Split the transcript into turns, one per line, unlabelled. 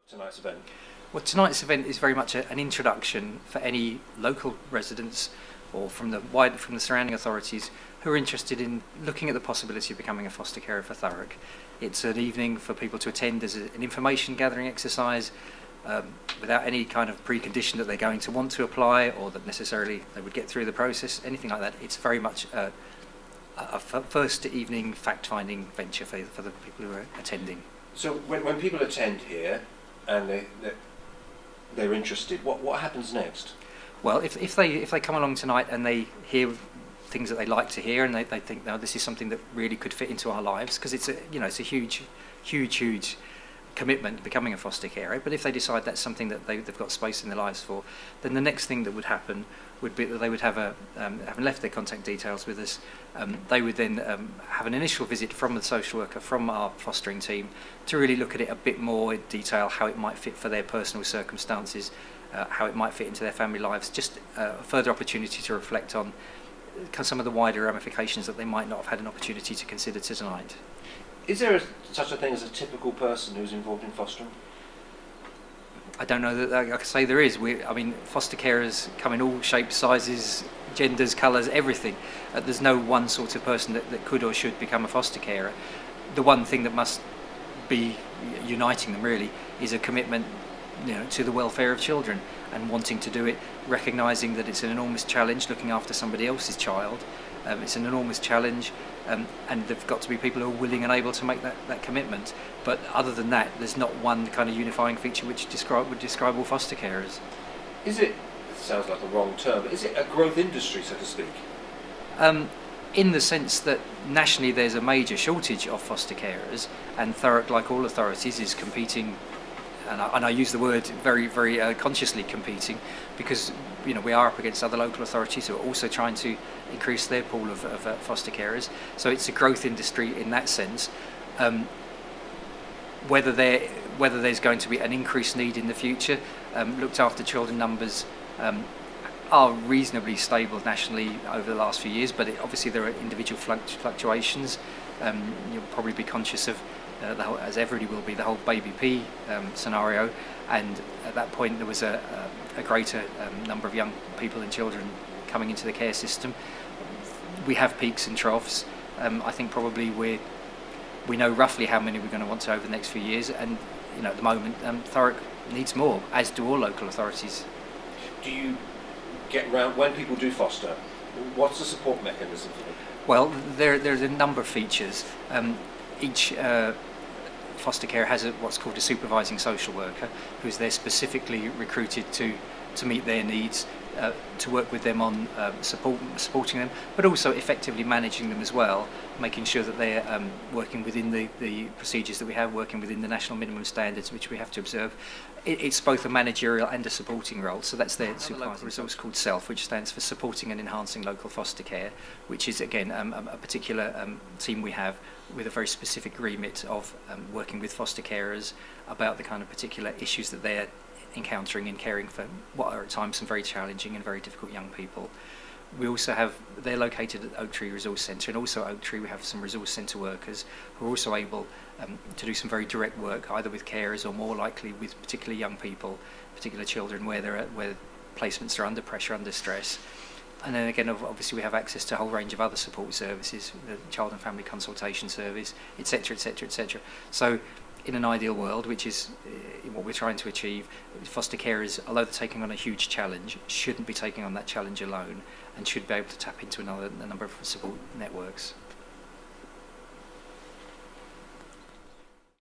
tonight's event?
Well, tonight's event is very much an introduction for any local residents or from the surrounding authorities who are interested in looking at the possibility of becoming a foster carer for Thurrock. It's an evening for people to attend as an information gathering exercise without any kind of precondition that they're going to want to apply or that necessarily they would get through the process, anything like that. It's very much a first evening fact-finding venture for the people who are attending.
So when people attend here and they're interested, what happens next?
Well, if they come along tonight and they hear things that they like to hear and they think, no, this is something that really could fit into our lives, because it's a huge commitment becoming a foster carer. But if they decide that's something that they've got space in their lives for, then the next thing that would happen would be that they would have having left their contact details with us, they would then have an initial visit from the social worker, from our fostering team, to really look at it a bit more in detail, how it might fit for their personal circumstances, how it might fit into their family lives, just a further opportunity to reflect on some of the wider ramifications that they might not have had an opportunity to consider tonight.
Is there such a thing as a typical person who's involved in fostering?
I don't know that I can say there is. I mean, foster carers come in all shapes, sizes, genders, colours, everything. There's no one sort of person that could or should become a foster carer. The one thing that must be uniting them really is a commitment, to the welfare of children and wanting to do it, recognising that it's an enormous challenge looking after somebody else's child. It's an enormous challenge, and there've got to be people who are willing and able to make that commitment. But other than that, there's not one kind of unifying feature which would describe all foster carers.
It sounds like a wrong term, but is it a growth industry, so to speak?
In the sense that nationally there's a major shortage of foster carers, and Thurrock, like all authorities, is competing. And I use the word very, very consciously, competing, because we are up against other local authorities who are also trying to increase their pool of foster carers. So it's a growth industry in that sense. Whether there's going to be an increased need in the future, looked after children numbers are reasonably stable nationally over the last few years, but obviously there are individual fluctuations. You'll probably be conscious of, as everybody will be, the whole baby P scenario, and at that point there was a greater number of young people and children coming into the care system. We have peaks and troughs. I think probably we know roughly how many we're going to want to over the next few years, and at the moment Thurrock needs more, as do all local authorities.
Do you get round when people do foster? What's the support mechanism for them?
Well, there's a number of features. Each foster care has what's called a supervising social worker, who's there specifically recruited to meet their needs, to work with them on supporting them, but also effectively managing them as well, making sure that they're working within the procedures that we have, working within the national minimum standards which we have to observe. It's both a managerial and a supporting role, so that's their supervising resource called SELF, which stands for Supporting and Enhancing Local Foster Care, which is again a particular team we have with a very specific remit of working with foster carers about the kind of particular issues that they're encountering in caring for what are at times some very challenging and very difficult young people. We also they're located at Oak Tree Resource Centre, and also at Oak Tree we have some resource centre workers who are also able to do some very direct work, either with carers or more likely with particularly young people, particular children where placements are under pressure, under stress. And then again, obviously we have access to a whole range of other support services, the Child and Family Consultation Service, etc, etc, etc. So in an ideal world, which is what we're trying to achieve, foster carers, although they're taking on a huge challenge, shouldn't be taking on that challenge alone and should be able to tap into a number of support networks.